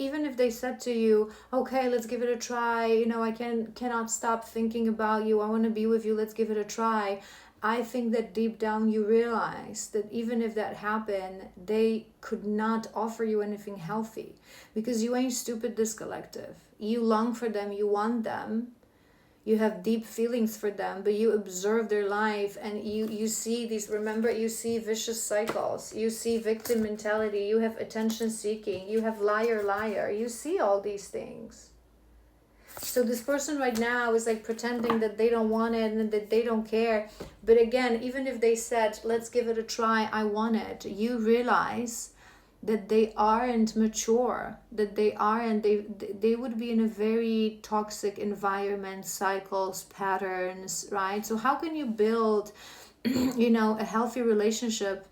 even if they said to you, okay, let's give it a try, you know, I cannot stop thinking about you, I want to be with you, let's give it a try. I think that deep down you realize that even if that happened, they could not offer you anything healthy, because you ain't stupid, this collective. You long for them, you want them, you have deep feelings for them, but you observe their life and you see these, remember, you see vicious cycles, you see victim mentality, you have attention seeking, you have liar, you see all these things. So this person right now is like pretending that they don't want it and that they don't care. But again, even if they said, let's give it a try, I want it, you realize that they aren't mature, that they would be in a very toxic environment, cycles, patterns, right? So how can you build you know, a healthy relationship,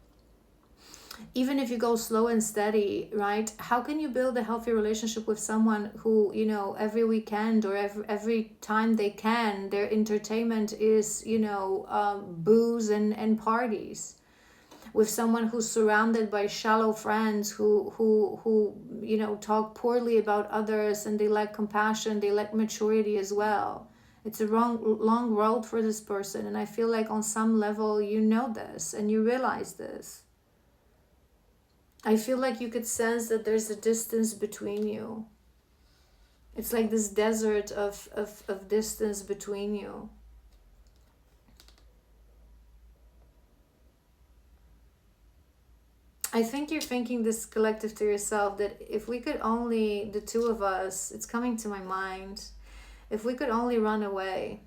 even if you go slow and steady, right? How can you build a healthy relationship with someone who, you know, every weekend or every time they can, their entertainment is, you know, booze and parties? With someone who's surrounded by shallow friends who you know, talk poorly about others, and they lack compassion, they lack maturity as well. It's a long road for this person, and I feel like on some level you know this and you realize this. I feel like you could sense that there's a distance between you. It's like this desert of distance between you. I think you're thinking this collective to yourself, that if we could only, the two of us, it's coming to my mind, if we could only run away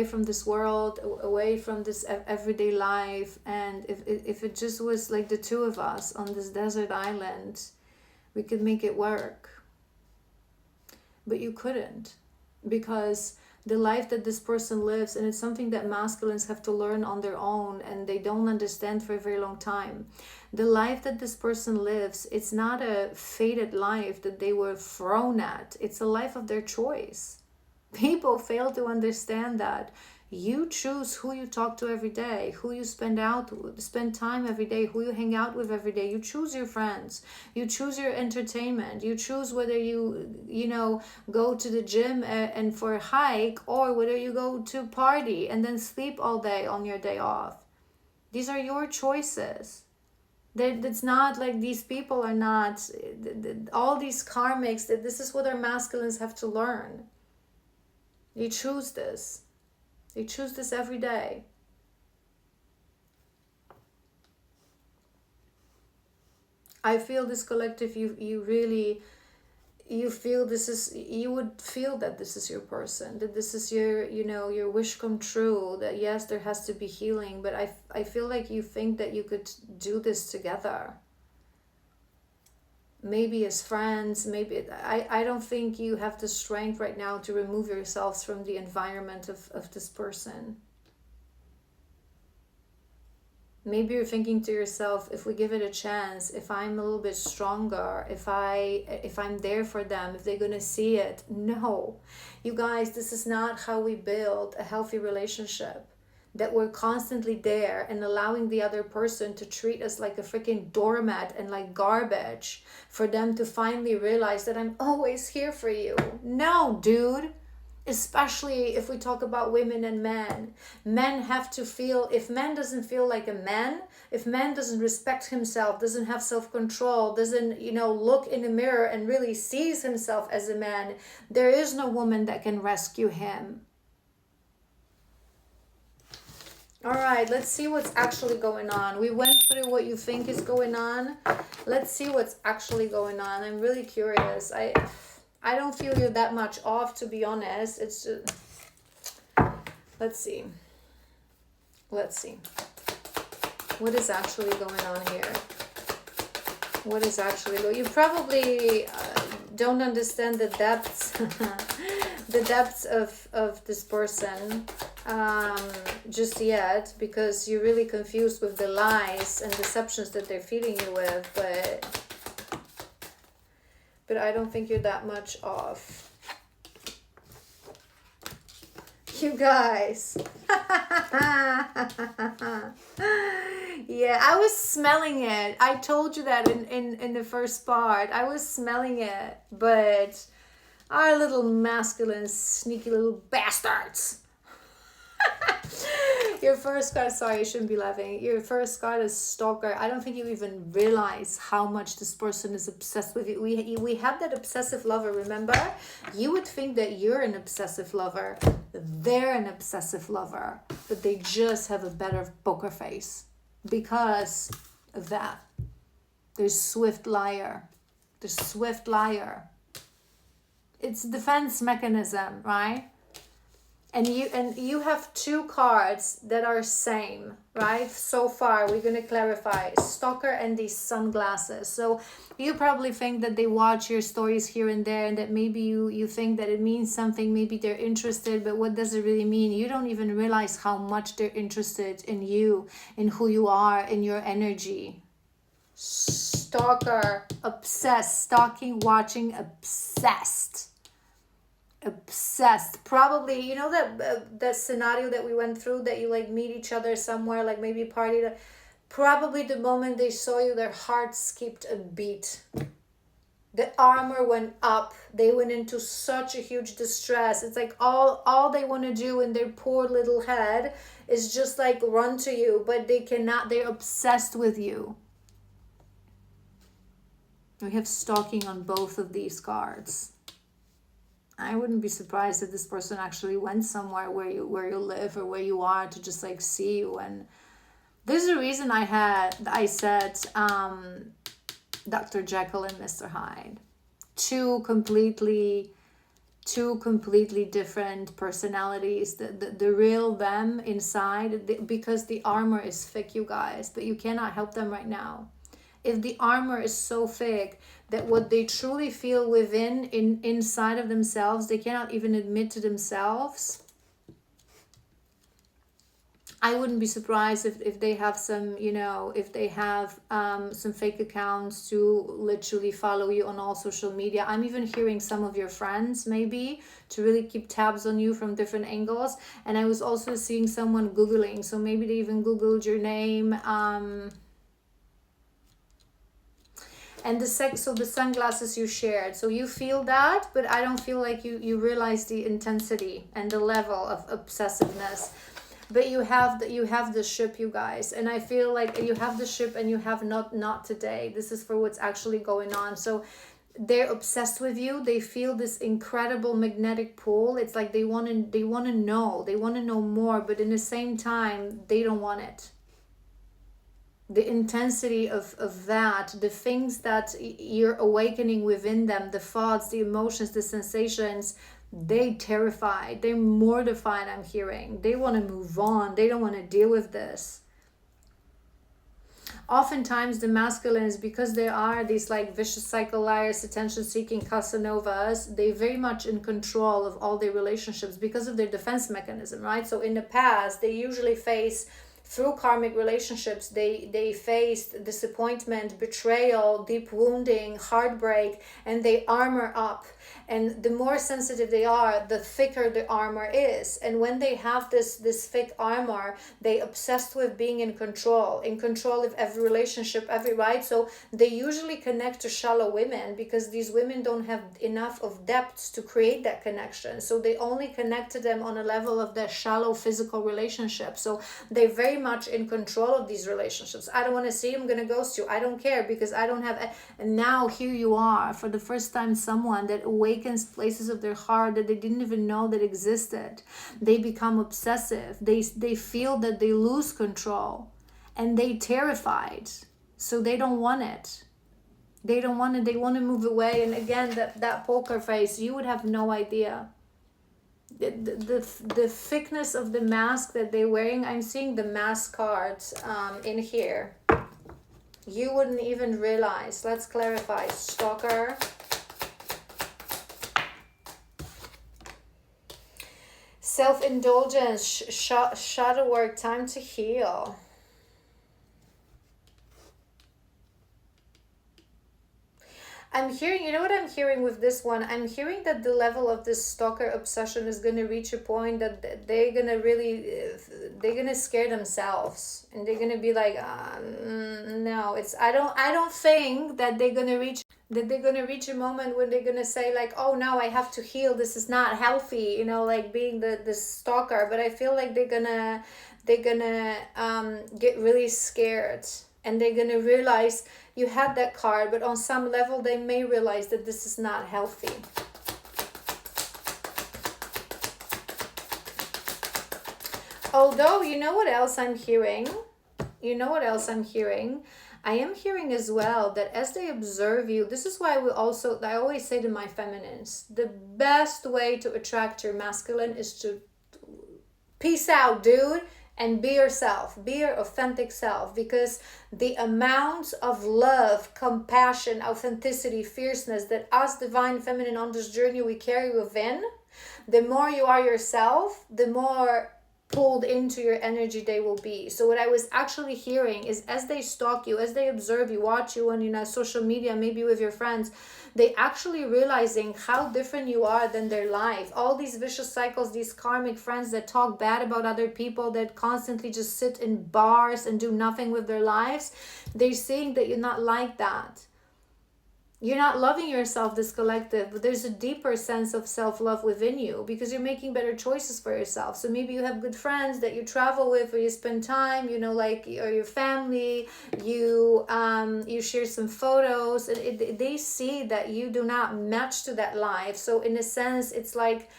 from this world, away from this everyday life, and if it just was like the two of us on this desert island, we could make it work. But you couldn't, because the life that this person lives, and it's something that masculines have to learn on their own and they don't understand for a very long time. The life that this person lives, it's not a fated life that they were thrown at. It's a life of their choice. People fail to understand that. You choose who you talk to every day, who you spend time every day, who you hang out with every day. You choose your friends, you choose your entertainment, you choose whether you know, go to the gym and for a hike, or whether you go to party and then sleep all day on your day off. These are your choices. It's not like these people are not, all these karmics, that this is what our masculines have to learn. You choose this. They choose this every day. I feel this collective, you really, you feel this is, you would feel that this is your person, that this is your, you know, your wish come true, that yes, there has to be healing, but I feel like you think that you could do this together. Maybe as friends, maybe, I don't think you have the strength right now to remove yourselves from the environment of this person. Maybe you're thinking to yourself, if we give it a chance, if I'm a little bit stronger, if I'm there for them, if they're gonna see it. No, you guys, this is not how we build a healthy relationship. That we're constantly there and allowing the other person to treat us like a freaking doormat and like garbage, for them to finally realize that I'm always here for you. No, dude. Especially if we talk about women and men. Men have to feel, if man doesn't feel like a man, if man doesn't respect himself, doesn't have self-control, doesn't, you know, look in the mirror and really sees himself as a man, there is no woman that can rescue him. All right, let's see what's actually going on. We went through what you think is going on. Let's see what's actually going on. I'm really curious. I don't feel you're that much off, to be honest. It's just, let's see. Let's see. What is actually going on here? What is actually going on? You probably don't understand the depths, the depths of this person just yet, because you're really confused with the lies and deceptions that they're feeding you with, but I don't think you're that much off. You guys. Yeah, I was smelling it. I told you that in the first part. I was smelling it. But our little masculine, sneaky little bastards. Your first card, sorry, I shouldn't be laughing. Your first card is Stalker. I don't think you even realize how much this person is obsessed with you. We have that obsessive lover, remember? You would think that you're an obsessive lover. They're an obsessive lover. But they just have a better poker face. Because of that. There's swift liar. There's swift liar. It's a defense mechanism, right? And you have two cards that are same, right? So far, we're going to clarify. Stalker and these sunglasses. So you probably think that they watch your stories here and there, and that maybe you think that it means something. Maybe they're interested, but what does it really mean? You don't even realize how much they're interested in you, in who you are, in your energy. Stalker, obsessed, stalking, watching, obsessed. Obsessed. Probably, you know that scenario that we went through, that you like meet each other somewhere, like maybe party. Probably the moment they saw you, their heart skipped a beat. The armor went up. They went into such a huge distress. It's like all they want to do in their poor little head is just like run to you, but they cannot. They're obsessed with you. We have stalking on both of these cards. I wouldn't be surprised if this person actually went somewhere where you live or where you are to just like see you. And there's a reason I said Dr. Jekyll and Mr. Hyde. Two completely different personalities. The real them inside, because the armor is thick, you guys, but you cannot help them right now. If the armor is so thick that what they truly feel inside of themselves, they cannot even admit to themselves, I wouldn't be surprised if they have some, if they have some fake accounts to literally follow you on all social media. I'm even hearing some of your friends maybe to really keep tabs on you from different angles. And I was also seeing someone Googling, so maybe they even Googled your name. And so the sunglasses you shared. So you feel that, but I don't feel like you realize the intensity and the level of obsessiveness. But you have the ship, you guys. And I feel like you have the ship and you have not today. This is for what's actually going on. So they're obsessed with you. They feel this incredible magnetic pull. It's like they want to know more, but in the same time, they don't want it. The intensity of that, the things that you're awakening within them, the thoughts, the emotions, the sensations, they're terrified, they're mortified, I'm hearing. They want to move on. They don't want to deal with this. Oftentimes the masculines, because they are these like vicious cycle liars, attention-seeking Casanovas, they're very much in control of all their relationships because of their defense mechanism, right? So in the past, they usually face, through karmic relationships, they faced disappointment, betrayal, deep wounding, heartbreak, and they armor up. And the more sensitive they are, the thicker the armor is. And when they have this thick armor, they obsessed with being in control of every relationship, right? So they usually connect to shallow women because these women don't have enough of depth to create that connection. So they only connect to them on a level of their shallow physical relationship. So they're very much in control of these relationships. I don't want to see you, I'm going to ghost you. I don't care because I don't have... And now here you are, for the first time, someone that awakens places of their heart that they didn't even know that existed. They become obsessive. They feel that they lose control and they terrified. So they don't want it. They don't want it. They want to move away. And again, that poker face, you would have no idea. The thickness of the mask that they're wearing, I'm seeing the mask cards in here. You wouldn't even realize. Let's clarify. Stalker. Self-indulgence, shadow work, time to heal. I'm I'm hearing, you know what I'm hearing with this one? I'm hearing that the level of this stalker obsession is going to reach a point that they're going to really, they're going to scare themselves. And they're going to be like, no, I don't think that they're going to reach a moment when they're going to say like, oh, now I have to heal. This is not healthy, you know, like being the stalker. But I feel like they're going to get really scared. And they're going to realize you had that card, but on some level they may realize that this is not healthy. Although, you know what else I'm hearing? I am hearing as well that as they observe you, this is why I always say to my feminines, the best way to attract your masculine is to peace out, dude. And be yourself, be your authentic self, because the amount of love, compassion, authenticity, fierceness that us divine feminine on this journey we carry within, the more you are yourself, the more pulled into your energy they will be. So what I was actually hearing is as they stalk you, as they observe you, watch you on, you know, social media, maybe with your friends, they actually realizing how different you are than their life. All these vicious cycles, these karmic friends that talk bad about other people, that constantly just sit in bars and do nothing with their lives, they're seeing that you're not like that. You're not loving yourself, this collective, but there's a deeper sense of self-love within you because you're making better choices for yourself. So maybe you have good friends that you travel with, or you spend time, you know, like, or your family, you share some photos, and they see that you do not match to that life. So in a sense, it's like,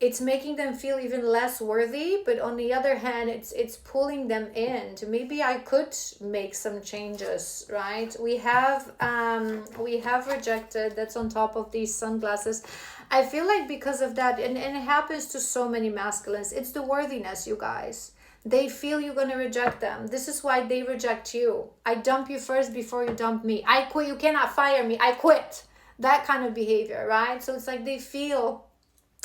it's making them feel even less worthy, but on the other hand, it's pulling them in to maybe I could make some changes, right? We have rejected, that's on top of these sunglasses. I feel like because of that, and it happens to so many masculines, it's the worthiness, you guys. They feel you're going to reject them. This is why they reject you. I dump you first before you dump me. I quit. You cannot fire me. I quit. That kind of behavior, right? So it's like they feel,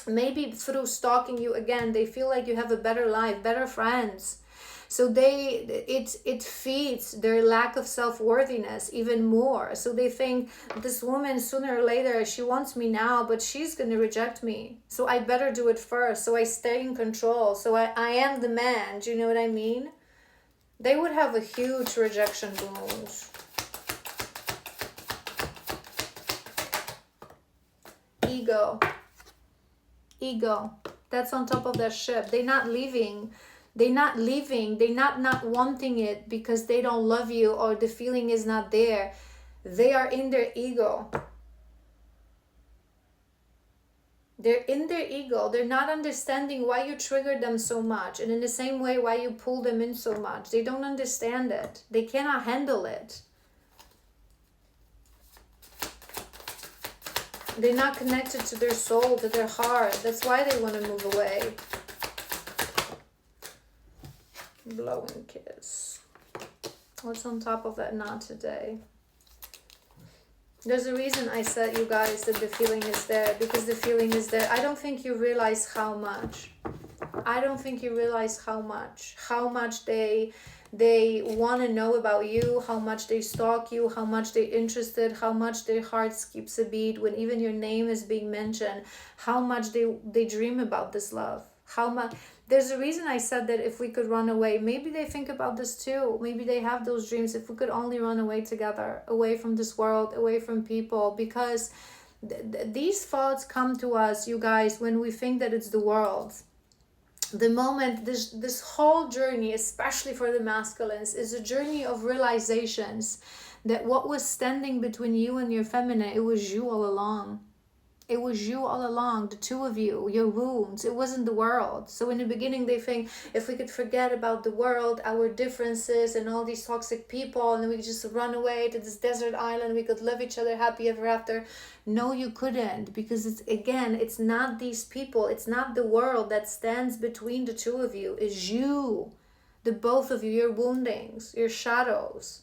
maybe through stalking you again, they feel like you have a better life, better friends. So it feeds their lack of self-worthiness even more. So they think this woman sooner or later, she wants me now, but she's going to reject me. So I better do it first. So I stay in control. So I am the man. Do you know what I mean? They would have a huge rejection wound. Ego, that's on top of that ship. They're not not wanting it because they don't love you or the feeling is not there. They are in their ego. They're in their ego. They're not understanding why you triggered them so much, and in the same way why you pull them in so much. They don't understand it. They cannot handle it. They're not connected to their soul, to their heart. That's why they want to move away. Blowing kiss. What's on top of that knot today? There's a reason I said, you guys, that the feeling is there. Because the feeling is there. I don't think you realize how much. How much they want to know about you, how much they stalk you, how much they're interested, how much their heart skips a beat when even your name is being mentioned, how much they dream about this love, how much. There's a reason I said that if we could run away, maybe they think about this too. Maybe they have those dreams. If we could only run away together, away from this world, away from people, because these thoughts come to us, you guys, when we think that it's the world. The moment, this whole journey, especially for the masculines, is a journey of realizations that what was standing between you and your feminine, it was you all along. It was you all along, the two of you, your wounds. It wasn't the world. So in the beginning, they think if we could forget about the world, our differences and all these toxic people, and we could just run away to this desert island, we could love each other happy ever after. No, you couldn't, because it's not these people. It's not the world that stands between the two of you. It's you, the both of you, your woundings, your shadows.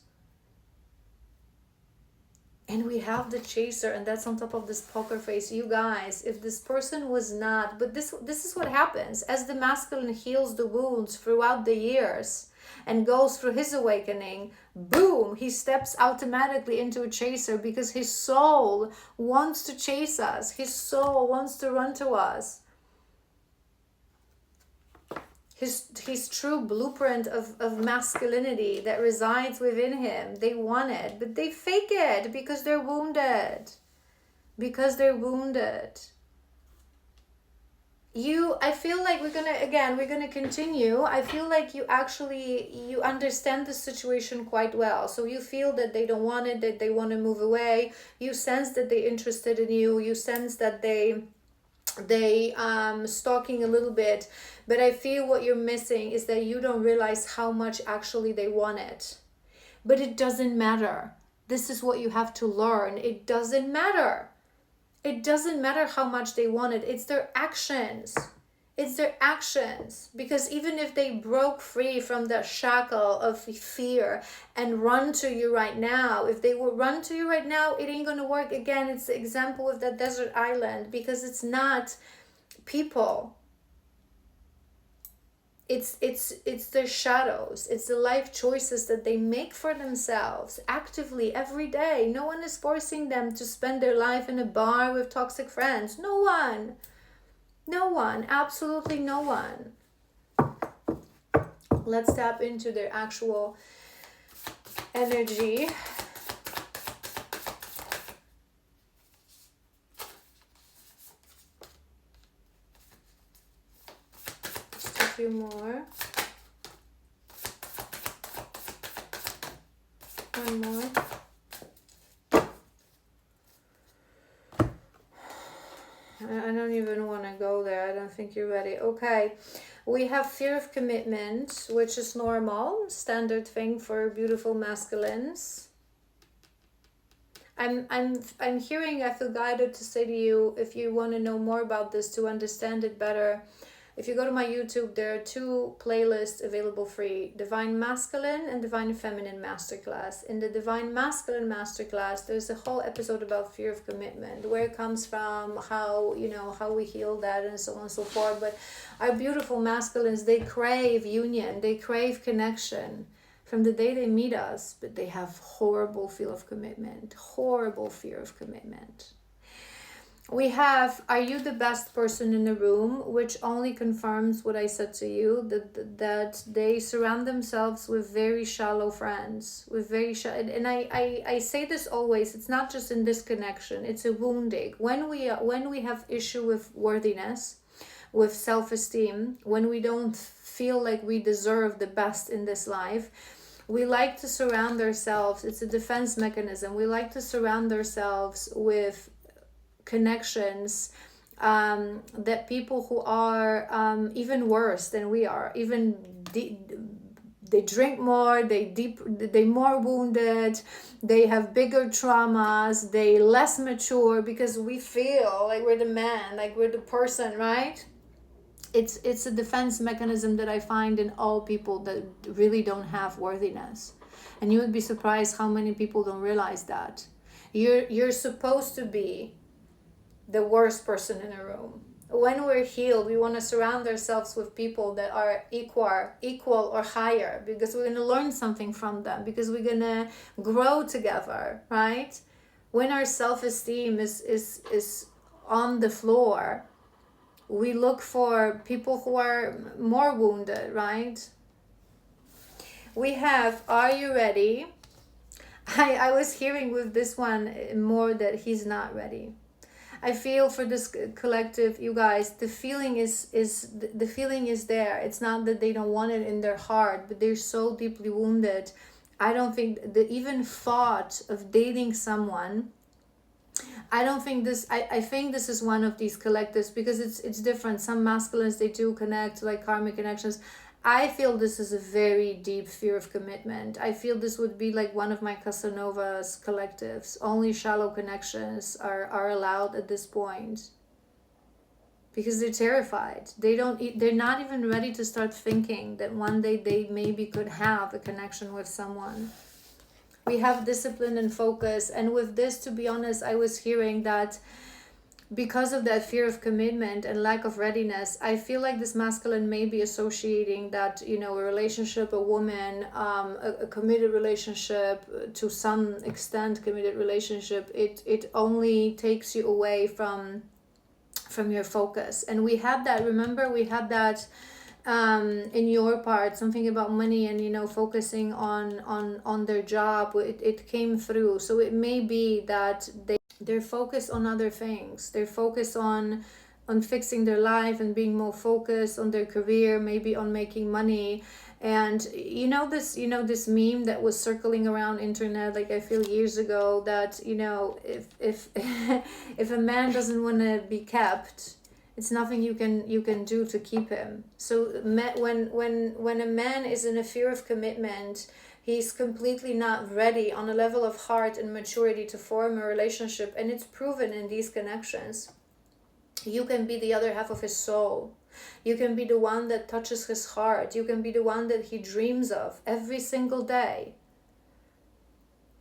And we have the chaser, and that's on top of this poker face. You guys, if this person was not, but this is what happens. As the masculine heals the wounds throughout the years, and goes through his awakening, boom, he steps automatically into a chaser because his soul wants to chase us. His soul wants to run to us. His true blueprint of masculinity that resides within him. They want it, but they fake it because they're wounded. Because they're wounded. I feel like we're gonna continue. I feel like you understand the situation quite well. So you feel that they don't want it, that they want to move away. You sense that they're interested in you. You sense that they stalking a little bit, but I feel what you're missing is that you don't realize how much actually they want it. But it doesn't matter. This is what you have to learn. It doesn't matter. It doesn't matter how much they want it. It's their actions. It's their actions. Because even if they broke free from the shackle of fear and run to you right now, if they would run to you right now, it ain't going to work. Again, it's the example of that desert island, because it's not people. It's their shadows. It's the life choices that they make for themselves actively every day. No one is forcing them to spend their life in a bar with toxic friends. No one. No one. Absolutely no one. Let's tap into their actual energy. Few more. One more. I don't even want to go there. I don't think you're ready. Okay. We have fear of commitment, which is normal, standard thing for beautiful masculines. I'm hearing, I feel guided to say to you, if you want to know more about this, to understand it better, if you go to my YouTube, there are 2 playlists available free: Divine Masculine and Divine Feminine Masterclass. In the Divine Masculine Masterclass, there's a whole episode about fear of commitment, where it comes from, how we heal that, and so on and so forth. But our beautiful masculines, they crave union, they crave connection from the day they meet us, but they have horrible fear of commitment, horrible fear of commitment. We have, are you the best person in the room, which only confirms what I said to you, that they surround themselves with very shallow friends, with very shallow, and I say this always, it's not just in this connection, it's a wounding. When we have issue with worthiness, with self-esteem, when we don't feel like we deserve the best in this life, we like to surround ourselves, it's a defense mechanism, we like to surround ourselves with connections, that people who are even worse than we are, even they drink more, they more wounded, they have bigger traumas, they less mature, because we feel like we're the man, like we're the person, right? It's a defense mechanism that I find in all people that really don't have worthiness. And you would be surprised how many people don't realize that. You're supposed to be the worst person in a room. When we're healed, we want to surround ourselves with people that are equal or higher, because we're going to learn something from them, because we're going to grow together, right? When our self-esteem is on the floor, we look for people who are more wounded, right? We have, are you ready? I was hearing with this one more that he's not ready. I feel for this collective, you guys, the feeling is there. It's not that they don't want it in their heart, but they're so deeply wounded. I don't think the even thought of dating someone, I don't think this, I think this is one of these collectives, because it's different. Some masculines, they do connect, like karmic connections. I feel this is a very deep fear of commitment. I feel this would be like one of my Casanova's collectives. Only shallow connections are allowed at this point, because they're terrified. They're not even ready to start thinking that one day they maybe could have a connection with someone. We have discipline and focus, and with this, to be honest, I was hearing that because of that fear of commitment and lack of readiness, I feel like this masculine may be associating that, you know, a relationship, a woman, a committed relationship, to some extent committed relationship, it only takes you away from your focus. And we had that, remember, we had that in your part, something about money and, you know, focusing on their job. It came through. So it may be that they're focused on other things. They're focused on fixing their life and being more focused on their career, maybe on making money. And you know this meme that was circling around internet, like I feel years ago, that, you know, if if a man doesn't want to be kept, it's nothing you can do to keep him. So when a man is in a fear of commitment, he's completely not ready on a level of heart and maturity to form a relationship. And it's proven in these connections. You can be the other half of his soul. You can be the one that touches his heart. You can be the one that he dreams of every single day.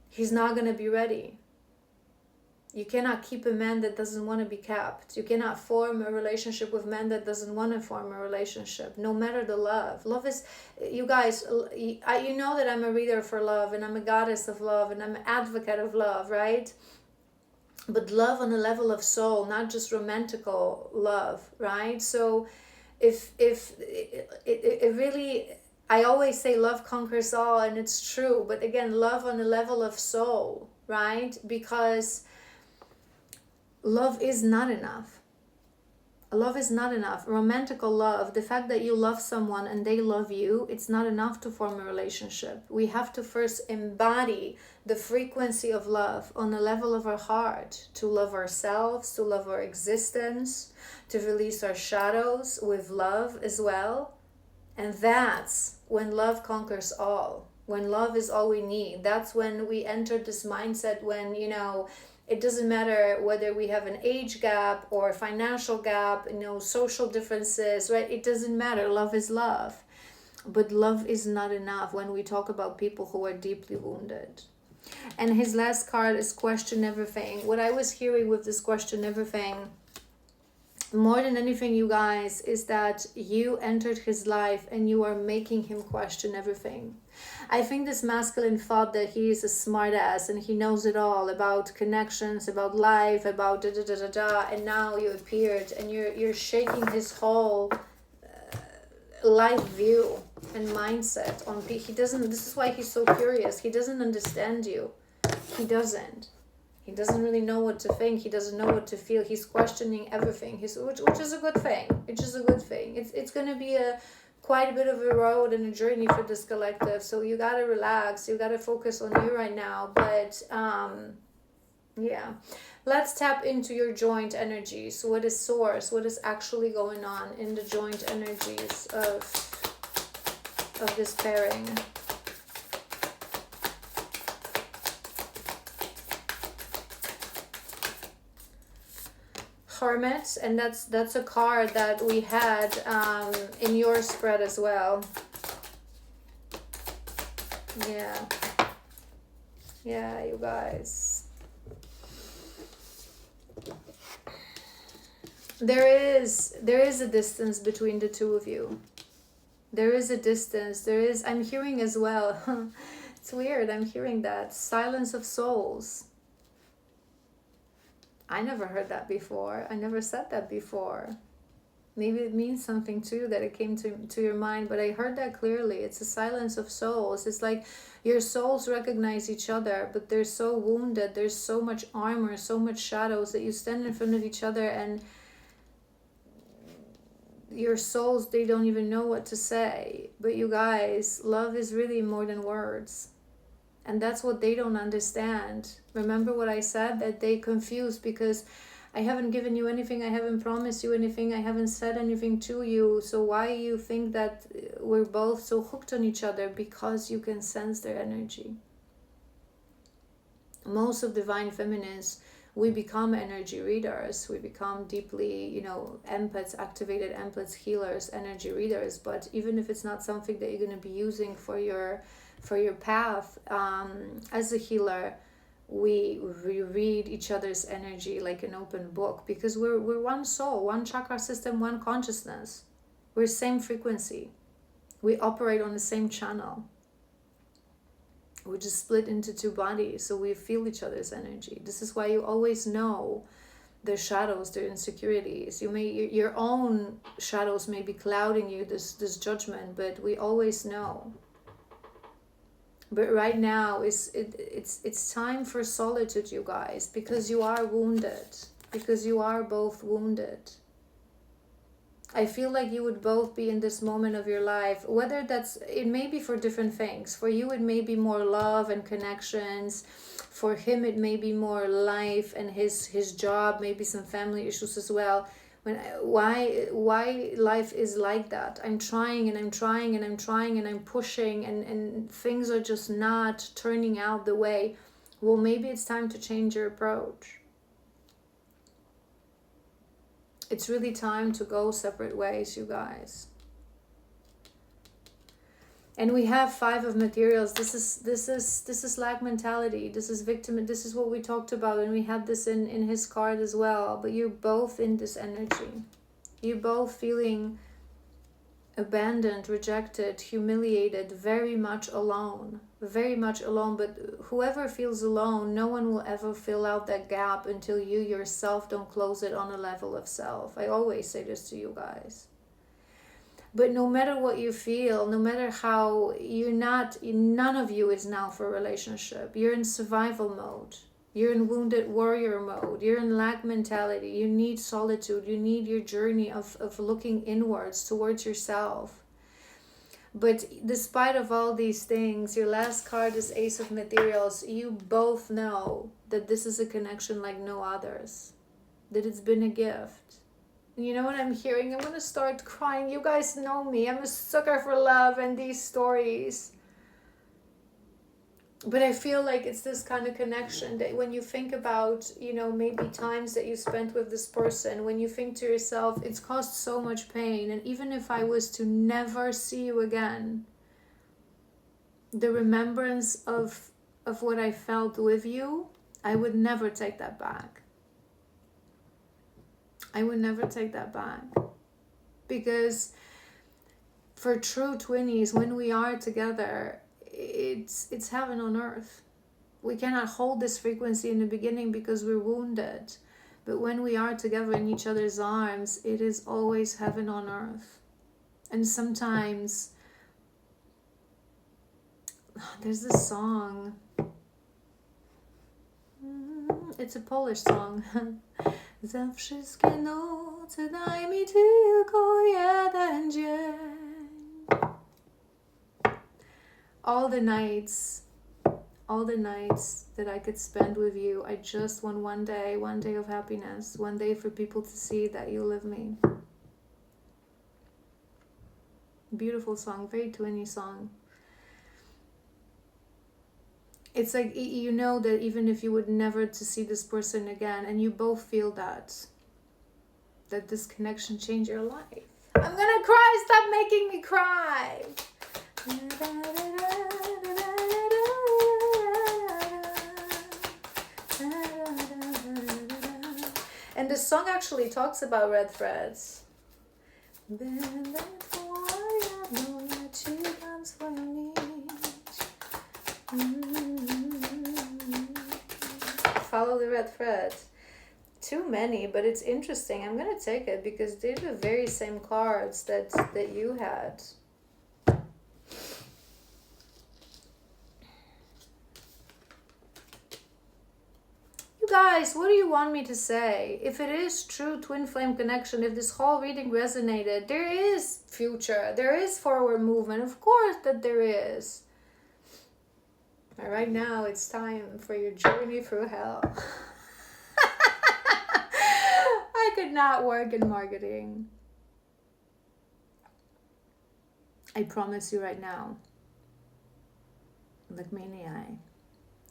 He's not going to be ready. You cannot keep a man that doesn't want to be kept. You cannot form a relationship with a man that doesn't want to form a relationship, no matter the love. Love is, you guys, you know that I'm a reader for love, and I'm a goddess of love, and I'm an advocate of love, right? But love on a level of soul, not just romantical love, right? So if it really, I always say love conquers all, and it's true. But again, love on a level of soul, right? Because love is not enough. Love is not enough. Romantical love, the fact that you love someone and they love you, it's not enough to form a relationship. We have to first embody the frequency of love on the level of our heart, to love ourselves, to love our existence, to release our shadows with love as well. And that's when love conquers all. When love is all we need. That's when we enter this mindset when, you know, it doesn't matter whether we have an age gap or financial gap, you know, social differences, right? It doesn't matter. Love is love. But love is not enough when we talk about people who are deeply wounded. And his last card is question everything. What I was hearing with this question everything, more than anything, you guys, is that you entered his life and you are making him question everything. I think this masculine thought that he is a smart ass and he knows it all about connections, about life, about da da da da da, and now you appeared and you're shaking his whole life view and mindset on. He doesn't. This is why he's so curious. He doesn't understand you. He doesn't. He doesn't really know what to think. He doesn't know what to feel. He's questioning everything. Which is a good thing. Which is a good thing. It's gonna be quite a bit of a road and a journey for this collective. So you gotta relax. You gotta focus on you right now. But yeah, let's tap into your joint energies. What is source? What is actually going on in the joint energies of this pairing? Hermit, and that's a card that we had in your spread as well. Yeah, you guys, there is a distance between the two of you. There is a distance. I'm hearing as well. It's weird, I'm hearing that silence of souls. I never heard that before. I never said that before. Maybe it means something too, that it came to your mind, but I heard that clearly. It's a silence of souls. It's like your souls recognize each other, but they're so wounded. There's so much armor, so much shadows, that you stand in front of each other and your souls, they don't even know what to say. But you guys, love is really more than words. And that's what they don't understand. Remember what I said? That they confuse because I haven't given you anything. I haven't promised you anything. I haven't said anything to you. So why you think that we're both so hooked on each other? Because you can sense their energy. Most of divine feminines, we become energy readers. We become deeply, empaths, activated empaths, healers, energy readers. But even if it's not something that you're going to be using for your path as a healer, we read each other's energy like an open book, because we're one soul, one chakra system, one consciousness. We're same frequency. We operate on the same channel. We're just split into two bodies, so we feel each other's energy. This is why you always know their shadows, their insecurities. Your own shadows may be clouding you, this judgment, but we always know. But right now it's time for solitude, you guys, because you are wounded, because you are both wounded. I feel like you would both be in this moment of your life, whether it may be for different things. For you, it may be more love and connections. For him, it may be more life and his job, maybe some family issues as well. Why life is like that? I'm trying and I'm trying and I'm trying and I'm pushing and things are just not turning out the way. Well, maybe it's time to change your approach. It's really time to go separate ways, you guys. And we have 5 of materials. This is lack mentality. This is victim. This is what we talked about, and we had this in his card as well. But you're both in this energy. You're both feeling abandoned, rejected, humiliated, very much alone. Very much alone. But whoever feels alone, no one will ever fill out that gap until you yourself don't close it on a level of self. I always say this to you guys. But no matter what you feel, no matter how, none of you is now for a relationship. You're in survival mode. You're in wounded warrior mode. You're in lack mentality. You need solitude. You need your journey of looking inwards towards yourself. But despite of all these things, your last card is Ace of Materials. You both know that this is a connection like no others. That it's been a gift. You know what I'm hearing? I'm going to start crying. You guys know me. I'm a sucker for love and these stories. But I feel like it's this kind of connection that when you think about, maybe times that you spent with this person, when you think to yourself, it's caused so much pain. And even if I was to never see you again, the remembrance of what I felt with you, I would never take that back. I would never take that back. Because for true twinnies, when we are together, it's heaven on earth. We cannot hold this frequency in the beginning because we're wounded. But when we are together in each other's arms, it is always heaven on earth. And sometimes there's this song. It's a Polish song. Za wszystkie noce daj mi tylko jeden dzień. All the nights that I could spend with you, I just want one day of happiness, one day for people to see that you love me. Beautiful song, very twinny song. It's like, you know that even if you would never to see this person again, and you both feel that this connection changed your life. I'm gonna cry, stop making me cry. And the song actually talks about red threads. Then that's why I know that you dance for me. Follow the red threads. Too many, but it's interesting. I'm gonna take it because they're the very same cards that you had. You guys, what do you want me to say? If it is true twin flame connection, if this whole reading resonated, there is future, there is forward movement. Of course that there is. But right now, it's time for your journey through hell. I could not work in marketing. I promise you right now, look me in the eye.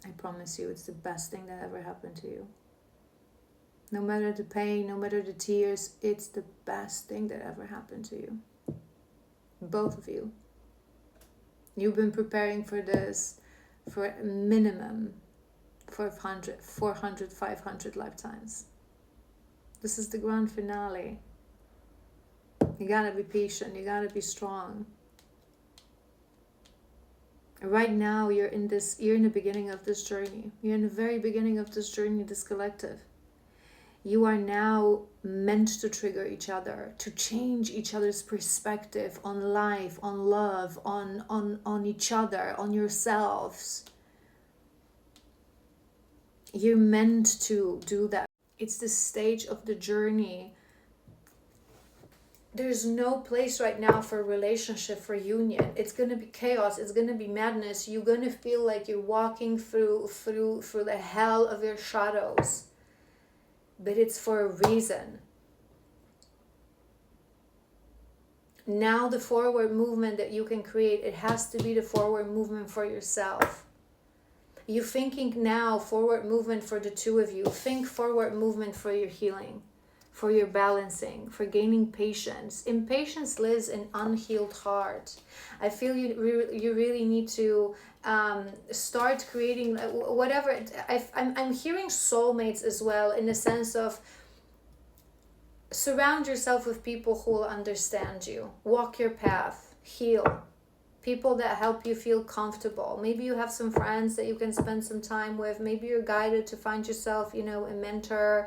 I promise you it's the best thing that ever happened to you. No matter the pain, no matter the tears, it's the best thing that ever happened to you. Both of you. You've been preparing for this for a minimum 500, 400, 500 lifetimes. This is the grand finale. You gotta be patient. You gotta be strong. Right now, you're in the beginning of this journey. You're in the very beginning of this journey, this collective. You are now meant to trigger each other, to change each other's perspective on life, on love, on each other, on yourselves. You're meant to do that. It's the stage of the journey. There's no place right now for relationship, for union. It's going to be chaos. It's going to be madness. You're going to feel like you're walking through the hell of your shadows. But it's for a reason. Now the forward movement that you can create, it has to be the forward movement for yourself. You're thinking now forward movement for the two of you. Think forward movement for your healing, for your balancing, for gaining patience. Impatience lives in unhealed heart. I feel you really need to start creating whatever. I'm hearing soulmates as well, in the sense of surround yourself with people who will understand you. Walk your path. Heal. People that help you feel comfortable. Maybe you have some friends that you can spend some time with. Maybe you're guided to find yourself, a mentor.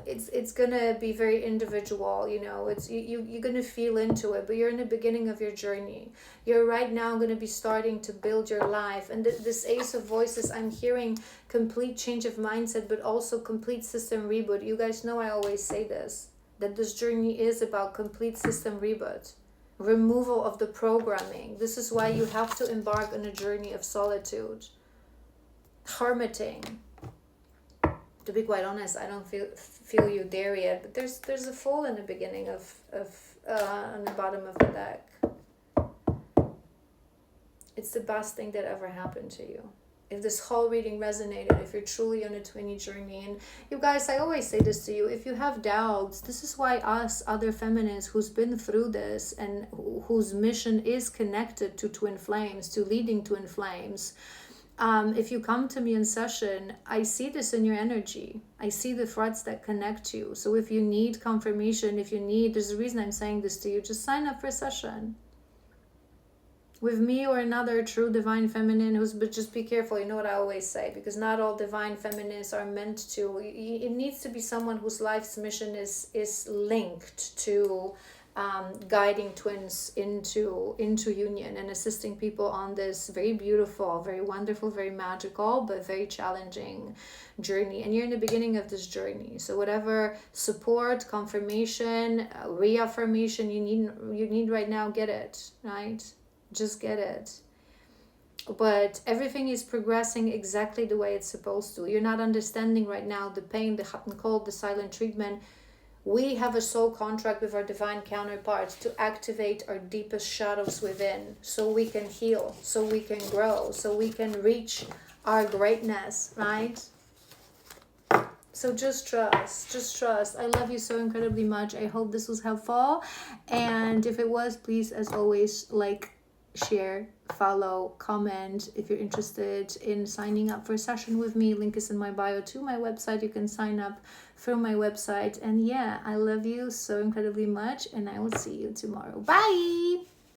It's gonna be very individual. It's you're gonna feel into it, but you're in the beginning of your journey. You're right now gonna be starting to build your life. And this Ace of Voices, I'm hearing complete change of mindset, but also complete system reboot. You guys know I always say this, that this journey is about complete system reboot. Removal of the programming. This is why you have to embark on a journey of solitude, hermiting. To be quite honest, I don't feel you there yet, but there's a fool in the beginning of on the bottom of the deck. It's the best thing that ever happened to you. If this whole reading resonated, if you're truly on a twinny journey, and you guys, I always say this to you, if you have doubts, this is why us other feminists who's been through this and whose mission is connected to twin flames, to leading twin flames, if you come to me in session, I see this in your energy. I see the threads that connect you. So if you need confirmation, there's a reason I'm saying this to you, just sign up for a session with me or another true divine feminine but just be careful. You know what I always say, because not all divine feminines are meant to. It needs to be someone whose life's mission is linked to guiding twins into union and assisting people on this very beautiful, very wonderful, very magical, but very challenging journey. And you're in the beginning of this journey. So whatever support, confirmation, reaffirmation you need right now, get it, right? Just get it. But everything is progressing exactly the way it's supposed to. You're not understanding right now the pain, the hot and cold, the silent treatment. We have a soul contract with our divine counterparts to activate our deepest shadows within, so we can heal, so we can grow, so we can reach our greatness, right? So just trust. I love you so incredibly much. I hope this was helpful. And if it was, please, as always, share, follow, comment. If you're interested in signing up for a session with me, link is in my bio to my website. You can sign up through my website. And yeah, I love you so incredibly much, and I will see you tomorrow. Bye.